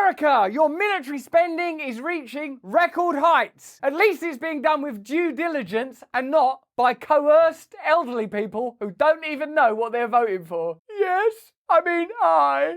America, your military spending is reaching record heights. At least it's being done with due diligence and not by coerced elderly people who don't even know what they're voting for. Yes, I.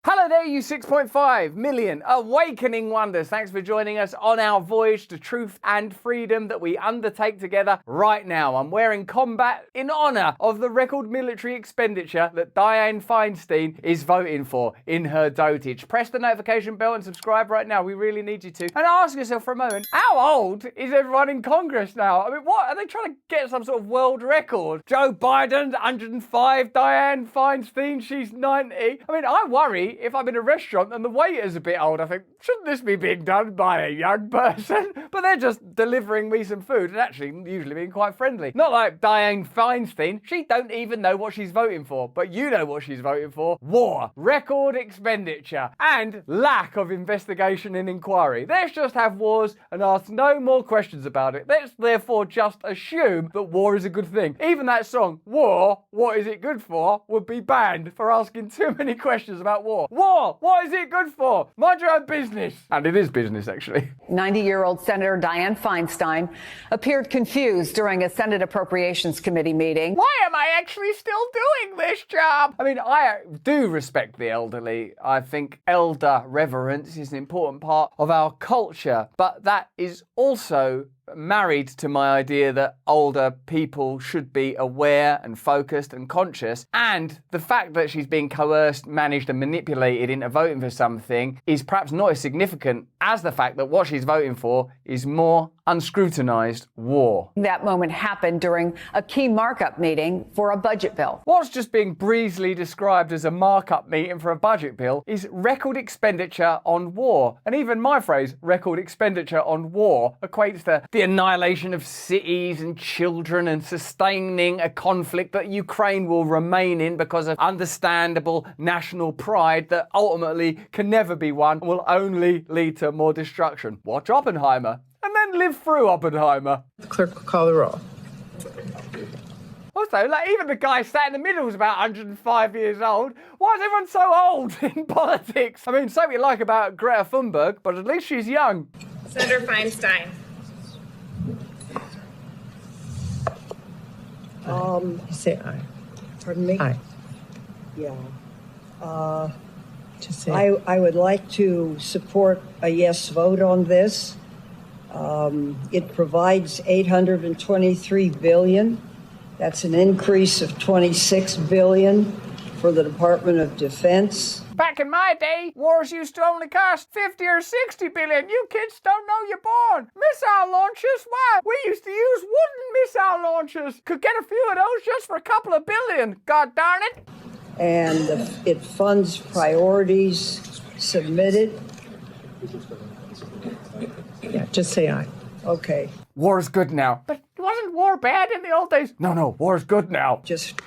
Hello there, you 6.5 million awakening wonders. Thanks for joining us on our voyage to truth and freedom that we undertake together right now. I'm wearing combat in honor of the record military expenditure that Dianne Feinstein is voting for in her dotage. Press the notification bell and subscribe right now. We really need you to. And ask yourself for a moment, how old is everyone in Congress now? I mean, what? Are they trying to get some sort of world record? Joe Biden, 105. Dianne Feinstein, she's 90. I mean, I worry if I'm in a restaurant and the waiter's a bit old, I think, shouldn't this be being done by a young person? But they're just delivering me some food and actually usually being quite friendly. Not like Dianne Feinstein. She don't even know what she's voting for. But you know what she's voting for. War, record expenditure, and lack of investigation and inquiry. Let's just have wars and ask no more questions about it. Let's therefore just assume that war is a good thing. Even that song, War, What Is It Good For, would be banned for asking too many questions about war. War, what is it good for? Mind your own business. And it is business, actually. 90-year-old Senator Dianne Feinstein appeared confused during a Senate Appropriations Committee meeting. Why am I actually still doing this job? I mean, I do respect the elderly. I think elder reverence is an important part of our culture, but that is also married to my idea that older people should be aware and focused and conscious, and the fact that she's being coerced, managed and manipulated into voting for something is perhaps not as significant as the fact that what she's voting for is more unscrutinized war. That moment happened during a key markup meeting for a budget bill. What's just being breezily described as a markup meeting for a budget bill is record expenditure on war. And even my phrase, record expenditure on war, equates to the annihilation of cities and children and sustaining a conflict that Ukraine will remain in because of understandable national pride that ultimately can never be won and will only lead to more destruction. Watch Oppenheimer. And then live through Oppenheimer. The clerk will call the roll. Also, even the guy sat in the middle is about 105 years old. Why is everyone so old in politics? I mean, say what you like about Greta Thunberg, but at least she's young. Senator Feinstein. Say aye. Pardon me? Aye. Yeah. Just say I would like to support a yes vote on this. It provides $823 billion. That's an increase of $26 billion for the Department of Defense. Back in my day, wars used to only cost 50 or 60 billion. You kids don't know you're born. Missile launchers? Why? We used to use wooden missile launchers. Could get a few of those just for a couple of billion. God darn it. And it funds priorities submitted. yeah. Just say aye. Okay, War's good now. But wasn't war bad in the old days? No, war's good now. just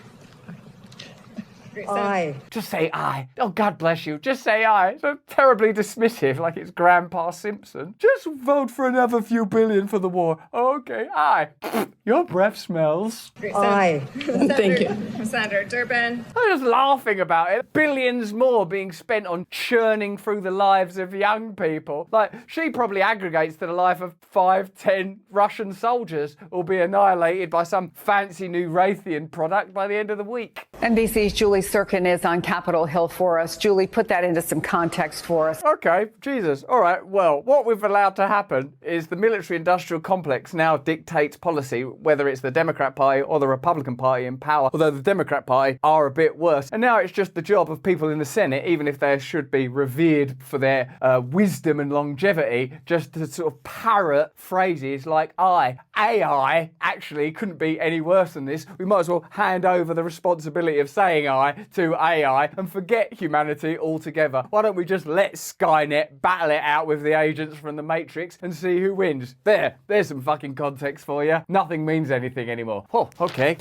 aye. Just say aye. Oh, God bless you. Just say aye. So terribly dismissive, like it's Grandpa Simpson. Just vote for another few billion for the war. Okay, aye. Your breath smells. Aye. Thank you. Senator Durbin. I'm just laughing about it. Billions more being spent on churning through the lives of young people. Like, she probably aggregates to the life of 5, 10 Russian soldiers who will be annihilated by some fancy new Raytheon product by the end of the week. NBC's Julie Sirkin is on Capitol Hill for us. Julie, put that into some context for us. Okay, Jesus. All right, well, what we've allowed to happen is the military-industrial complex now dictates policy, whether it's the Democrat Party or the Republican Party in power, although the Democrat Party are a bit worse. And now it's just the job of people in the Senate, even if they should be revered for their wisdom and longevity, just to sort of parrot phrases like I. AI actually couldn't be any worse than this. We might as well hand over the responsibility of saying I to AI and forget humanity altogether. Why don't we just let Skynet battle it out with the agents from the Matrix and see who wins? There's some fucking context for you. Nothing means anything anymore. Oh, okay.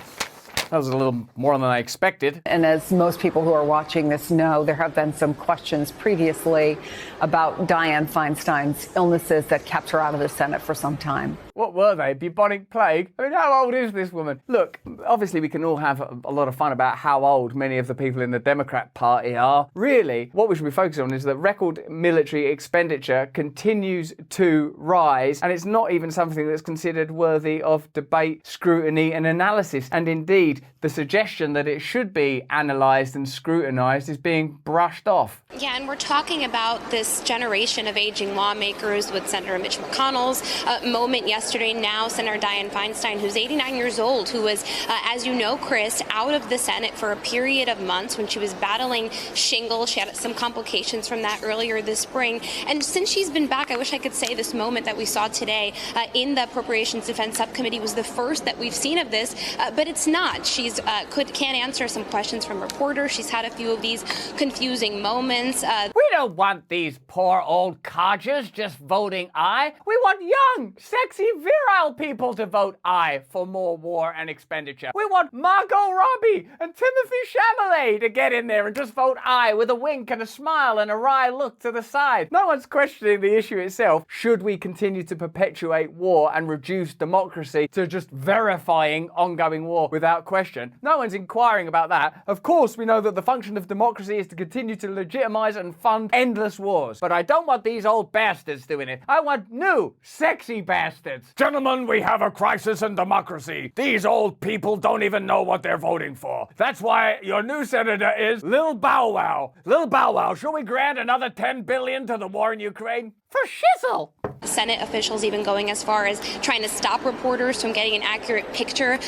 That was a little more than I expected. And as most people who are watching this know, there have been some questions previously about Dianne Feinstein's illnesses that kept her out of the Senate for some time. What were they? Bubonic plague? I mean, how old is this woman? Look, obviously we can all have a lot of fun about how old many of the people in the Democrat Party are. Really, what we should be focusing on is that record military expenditure continues to rise, and it's not even something that's considered worthy of debate, scrutiny, and analysis. And indeed, the suggestion that it should be analysed and scrutinised is being brushed off. Yeah, and we're talking about this generation of aging lawmakers with Senator Mitch McConnell's moment yesterday. Now, Senator Dianne Feinstein, who's 89 years old, who was, as you know, Chris, out of the Senate for a period of months when she was battling shingles. She had some complications from that earlier this spring. And since she's been back, I wish I could say this moment that we saw today in the Appropriations Defense Subcommittee was the first that we've seen of this, but it's not. She's can't answer some questions from reporters. She's had a few of these confusing moments. We don't want these poor old codgers just voting aye. We want young, sexy, virile people to vote aye for more war and expenditure. We want Margot Robbie and Timothy Chalamet to get in there and just vote aye with a wink and a smile and a wry look to the side. No one's questioning the issue itself. Should we continue to perpetuate war and reduce democracy to just verifying ongoing war without question? No one's inquiring about that. Of course, we know that the function of democracy is to continue to legitimize and fund endless wars. But I don't want these old bastards doing it. I want new, sexy bastards. Gentlemen, we have a crisis in democracy. These old people don't even know what they're voting for. That's why your new senator is Lil Bow Wow. Lil Bow Wow, should we grant another $10 billion to the war in Ukraine? For shizzle! Senate officials even going as far as trying to stop reporters from getting an accurate picture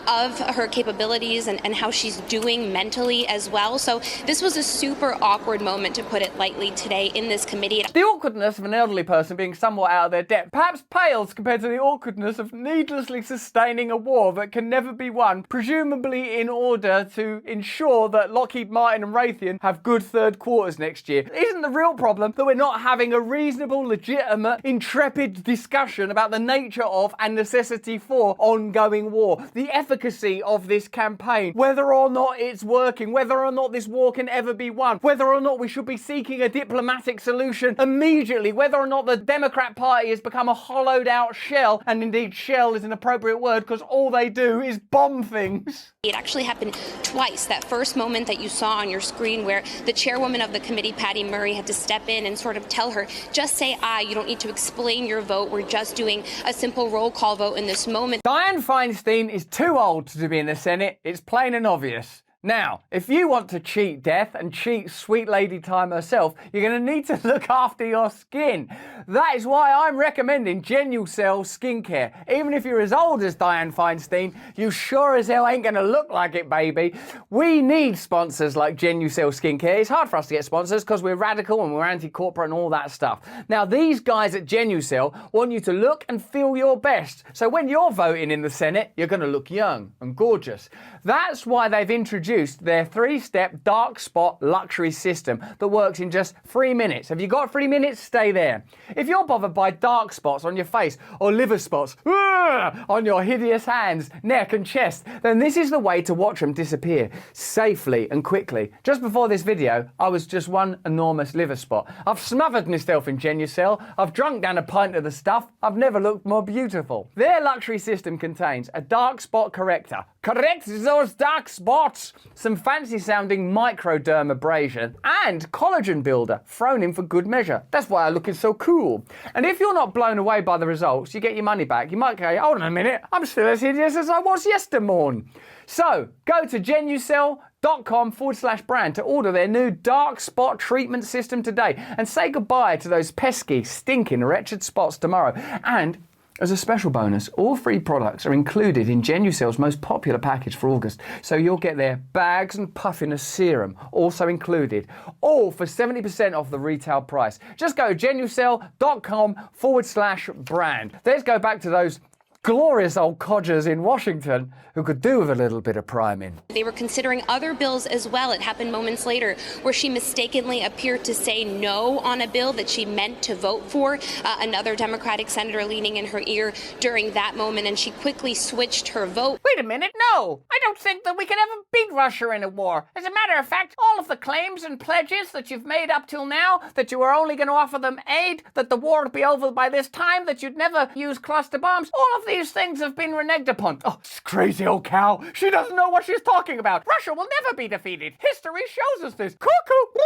of her capabilities and how she's doing mentally as well. So this was a super awkward moment, to put it lightly, today in this committee. The awkwardness of an elderly person being somewhat out of their depth perhaps pales compared to the awkwardness of needlessly sustaining a war that can never be won, presumably in order to ensure that Lockheed Martin and Raytheon have good third quarters next year. Isn't the real problem that we're not having a reasonable, legitimate, intrepid discussion about the nature of and necessity for ongoing war, the efficacy of this campaign, whether or not it's working, whether or not this war can ever be won, whether or not we should be seeking a diplomatic solution immediately, whether or not the Democrat Party has become a hollowed out shell, and indeed shell is an appropriate word because all they do is bomb things. It actually happened twice. That first moment that you saw on your screen where the chairwoman of the committee, Patty Murray, had to step in and sort of tell her, just say aye, you don't need to explain your vote, we're just doing a simple roll call vote in this moment. Dianne Feinstein is too old to be in the Senate. It's plain and obvious. Now, if you want to cheat death and cheat sweet lady time herself, you're going to need to look after your skin. That is why I'm recommending Genucel skincare. Even if you're as old as Dianne Feinstein, you sure as hell ain't going to look like it, baby. We need sponsors like Genucel skincare. It's hard for us to get sponsors because we're radical and we're anti-corporate and all that stuff. Now, these guys at Genucel want you to look and feel your best. So when you're voting in the Senate, you're going to look young and gorgeous. That's why they've introduced their 3-step dark spot luxury system that works in just 3 minutes. Have you got 3 minutes? Stay there. If you're bothered by dark spots on your face or liver spots on your hideous hands, neck and chest, then this is the way to watch them disappear safely and quickly. Just before this video, I was just one enormous liver spot. I've smothered myself in Genucel. I've drunk down a pint of the stuff. I've never looked more beautiful. Their luxury system contains a dark spot corrector. Correct those dark spots. Some fancy sounding microdermabrasion and collagen builder thrown in for good measure. That's why I'm looking so cool. And if you're not blown away by the results, you get your money back. You might go, hold on a minute, I'm still as hideous as I was yestermorn. So go to genucel.com/brand to order their new dark spot treatment system today and say goodbye to those pesky, stinking, wretched spots tomorrow. And as a special bonus, all 3 products are included in Genucel's most popular package for August. So you'll get their bags and puffiness serum also included, all for 70% off the retail price. Just go to genucel.com/brand. Let's go back to those glorious old codgers in Washington who could do with a little bit of priming. They were considering other bills as well. It happened moments later where she mistakenly appeared to say no on a bill that she meant to vote for. Another Democratic senator leaning in her ear during that moment, and she quickly switched her vote. Wait a minute, no! I don't think that we can ever beat Russia in a war. As a matter of fact, all of the claims and pledges that you've made up till now, that you were only going to offer them aid, that the war would be over by this time, that you'd never use cluster bombs, all of these things have been reneged upon. Oh, this crazy old cow. She doesn't know what she's talking about. Russia will never be defeated. History shows us this. Cuckoo!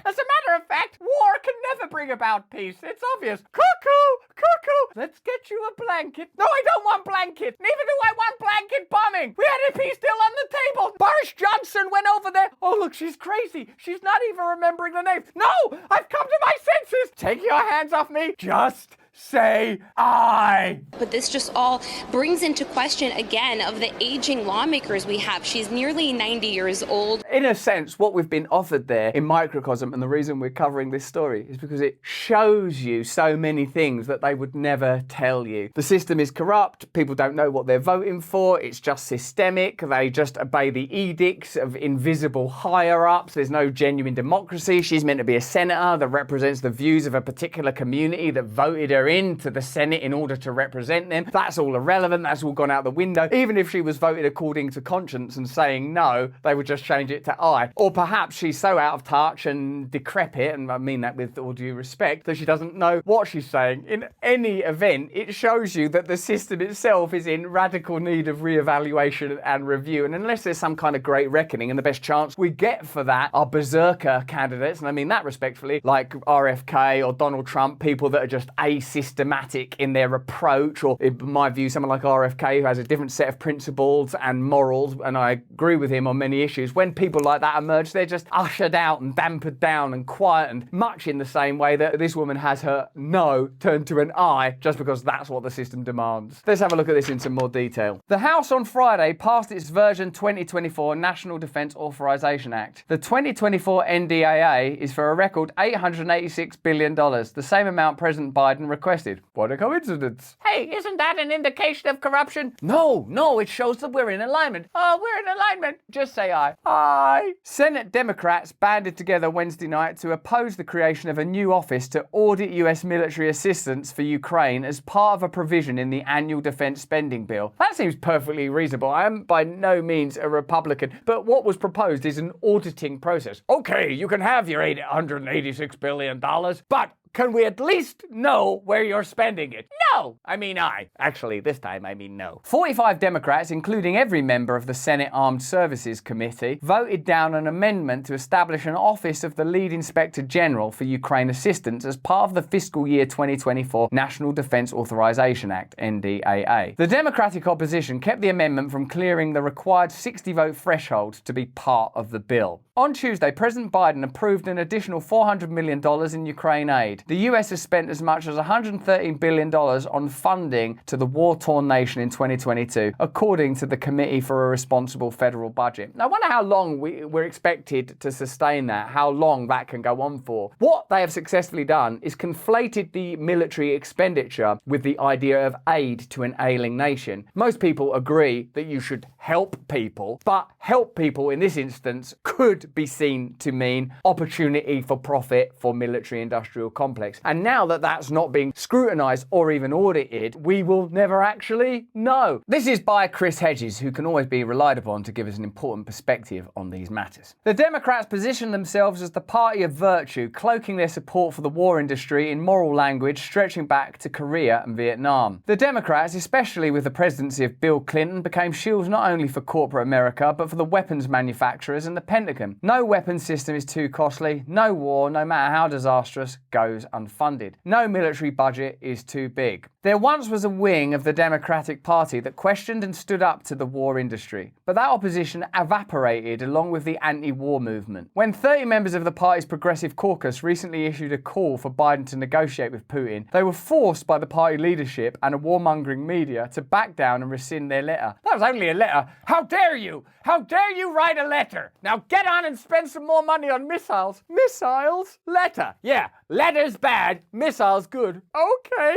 As a matter of fact, war can never bring about peace. It's obvious. Cuckoo! Cuckoo! Let's get you a blanket. No, I don't want blanket. Neither do I want blanket bombing. We had a peace deal on the table. Boris Johnson went over there. Oh, look, she's crazy. She's not even remembering the names. No, I've come to my senses. Take your hands off me. Just say I. But this just all brings into question again of the aging lawmakers we have. She's nearly 90 years old. In a sense, what we've been offered there in microcosm, and the reason we're covering this story, is because it shows you so many things that they would never tell you. The system is corrupt. People don't know what they're voting for. It's just systemic. They just obey the edicts of invisible higher-ups. There's no genuine democracy. She's meant to be a senator that represents the views of a particular community that voted her into the Senate in order to represent them. That's all irrelevant. That's all gone out the window. Even if she was voted according to conscience and saying no, they would just change it to I. Or perhaps she's so out of touch and decrepit, and I mean that with all due respect, that she doesn't know what she's saying. In any event, it shows you that the system itself is in radical need of re-evaluation and review. And unless there's some kind of great reckoning, and the best chance we get for that are berserker candidates, and I mean that respectfully, like RFK or Donald Trump, people that are just systematic in their approach, or in my view, someone like RFK who has a different set of principles and morals, and I agree with him on many issues. When people like that emerge, they're just ushered out and dampered down and quietened, much in the same way that this woman has her no turned to an I, just because that's what the system demands. Let's have a look at this in some more detail. The House on Friday passed its version 2024 National Defense Authorization Act. The 2024 NDAA is for a record $886 billion, the same amount President Biden requested. What a coincidence. Hey, isn't that an indication of corruption? No, it shows that we're in alignment. Oh, we're in alignment. Just say aye. Aye. Senate Democrats banded together Wednesday night to oppose the creation of a new office to audit US military assistance for Ukraine as part of a provision in the annual defense spending bill. That seems perfectly reasonable. I am by no means a Republican, but what was proposed is an auditing process. Okay, you can have your $886 billion, but can we at least know where you're spending it? No! I mean I. Actually, this time I mean no. 45 Democrats, including every member of the Senate Armed Services Committee, voted down an amendment to establish an office of the lead Inspector General for Ukraine assistance as part of the fiscal year 2024 National Defense Authorization Act, NDAA. The Democratic opposition kept the amendment from clearing the required 60-vote threshold to be part of the bill. On Tuesday, President Biden approved an additional $400 million in Ukraine aid. The US has spent as much as $113 billion on funding to the war-torn nation in 2022, according to the Committee for a Responsible Federal Budget. Now, I wonder how long we're expected to sustain that, how long that can go on for. What they have successfully done is conflated the military expenditure with the idea of aid to an ailing nation. Most people agree that you should help people, but help people in this instance could be seen to mean opportunity for profit for military-industrial complex. And now that that's not being scrutinized or even audited, we will never actually know. This is by Chris Hedges, who can always be relied upon to give us an important perspective on these matters. The Democrats position themselves as the party of virtue, cloaking their support for the war industry in moral language stretching back to Korea and Vietnam. The Democrats, especially with the presidency of Bill Clinton, became shields not only for corporate America, but for the weapons manufacturers and the Pentagon. No weapons system is too costly. No war, no matter how disastrous, goes unfunded. No military budget is too big. There once was a wing of the Democratic Party that questioned and stood up to the war industry, but that opposition evaporated along with the anti-war movement. When 30 members of the party's Progressive Caucus recently issued a call for Biden to negotiate with Putin, they were forced by the party leadership and a warmongering media to back down and rescind their letter. That was only a letter. How dare you? How dare you write a letter? Now get on and spend some more money on missiles. Missiles? Letter. Yeah, letter's bad, missiles good. Okay.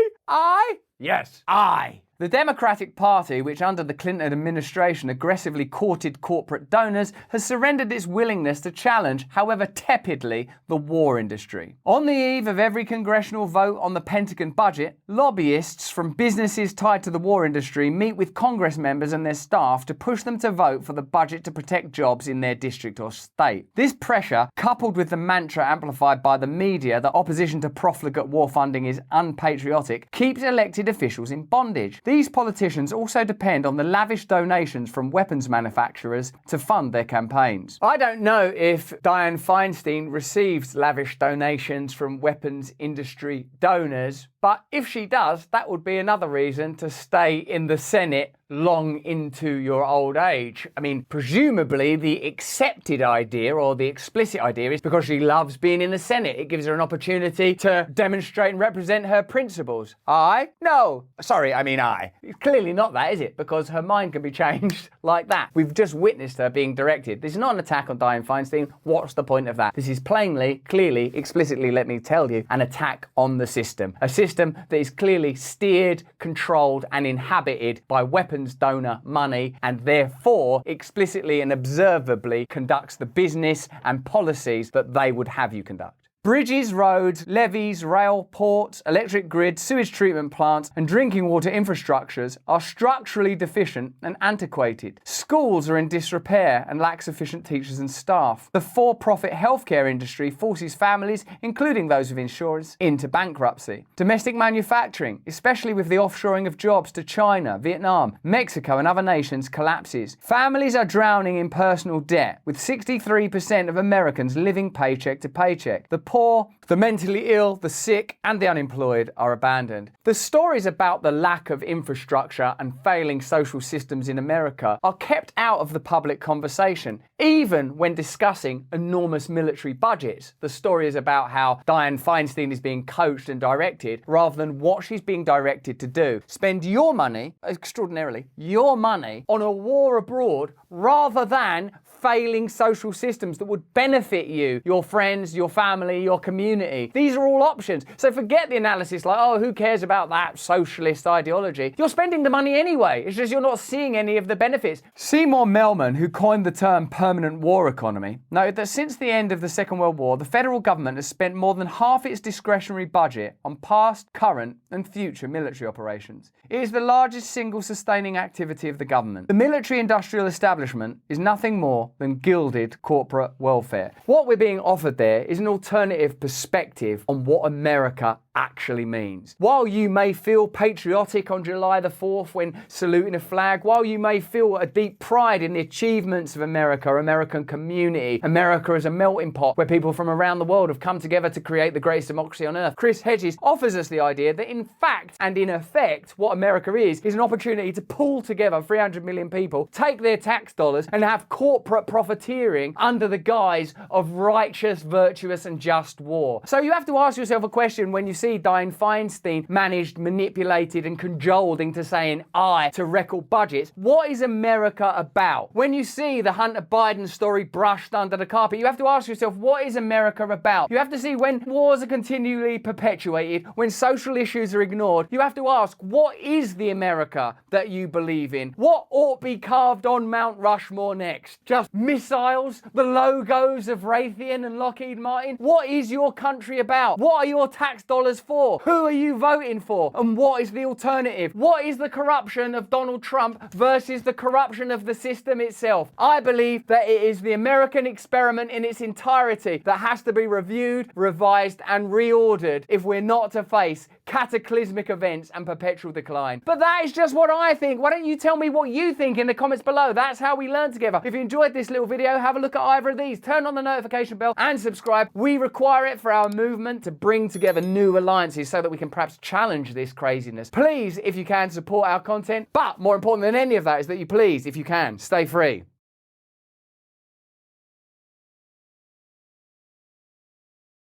Yes, I. The Democratic Party, which under the Clinton administration aggressively courted corporate donors, has surrendered its willingness to challenge, however tepidly, the war industry. On the eve of every congressional vote on the Pentagon budget, lobbyists from businesses tied to the war industry meet with Congress members and their staff to push them to vote for the budget to protect jobs in their district or state. This pressure, coupled with the mantra amplified by the media that opposition to profligate war funding is unpatriotic, keeps elected officials in bondage. These politicians also depend on the lavish donations from weapons manufacturers to fund their campaigns. I don't know if Dianne Feinstein receives lavish donations from weapons industry donors, but if she does, that would be another reason to stay in the Senate long into your old age. I mean, presumably the accepted idea or the explicit idea is because she loves being in the Senate. It gives her an opportunity to demonstrate and represent her principles. I? No. Sorry, I mean I. It's clearly not that, is it? Because her mind can be changed like that. We've just witnessed her being directed. This is not an attack on Dianne Feinstein. What's the point of that? This is plainly, clearly, explicitly, let me tell you, an attack on the system. A system that is clearly steered, controlled, and inhabited by weapons donor money, and therefore explicitly and observably conducts the business and policies that they would have you conduct. Bridges, roads, levees, rail, ports, electric grids, sewage treatment plants, and drinking water infrastructures are structurally deficient and antiquated. Schools are in disrepair and lack sufficient teachers and staff. The for-profit healthcare industry forces families, including those with insurance, into bankruptcy. Domestic manufacturing, especially with the offshoring of jobs to China, Vietnam, Mexico, and other nations, collapses. Families are drowning in personal debt, with 63% of Americans living paycheck to paycheck. The poor, the mentally ill, the sick, and the unemployed are abandoned. The stories about the lack of infrastructure and failing social systems in America are kept out of the public conversation, even when discussing enormous military budgets. The story is about how Dianne Feinstein is being coached and directed rather than what she's being directed to do. Spend your money, extraordinarily, your money on a war abroad rather than failing social systems that would benefit you, your friends, your family, your community. These are all options. So forget the analysis like, oh, who cares about that socialist ideology? You're spending the money anyway. It's just you're not seeing any of the benefits. Seymour Melman, who coined the term permanent war economy, noted that since the end of the Second World War, the federal government has spent more than half its discretionary budget on past, current, and future military operations. It is the largest single sustaining activity of the government. The military-industrial establishment is nothing more than gilded corporate welfare. What we're being offered there is an alternative perspective on what America actually means. While you may feel patriotic on July the 4th when saluting a flag, while you may feel a deep pride in the achievements of America, American community, America as a melting pot where people from around the world have come together to create the greatest democracy on earth, Chris Hedges offers us the idea that in fact and in effect what America is an opportunity to pull together 300 million people, take their tax dollars and have corporate profiteering under the guise of righteous, virtuous and just war. So you have to ask yourself a question when you see Dianne Feinstein managed, manipulated and cajoled into saying I to record budgets. What is America about? When you see the Hunter Biden story brushed under the carpet, you have to ask yourself, what is America about? You have to see when wars are continually perpetuated, when social issues are ignored, you have to ask, what is the America that you believe in? What ought to be carved on Mount Rushmore next? Just missiles? The logos of Raytheon and Lockheed Martin? What is your country about? What are your tax dollars for? Who are you voting for? And what is the alternative? What is the corruption of Donald Trump versus the corruption of the system itself? I believe that it is the American experiment in its entirety that has to be reviewed, revised and reordered if we're not to face cataclysmic events and perpetual decline. But that is just what I think. Why don't you tell me what you think in the comments below? That's how we learn together. If you enjoyed this little video, have a look at either of these. Turn on the notification bell and subscribe. We require it for our movement to bring together new alliances so that we can perhaps challenge this craziness. Please, if you can, support our content. But more important than any of that is that you please, if you can, stay free.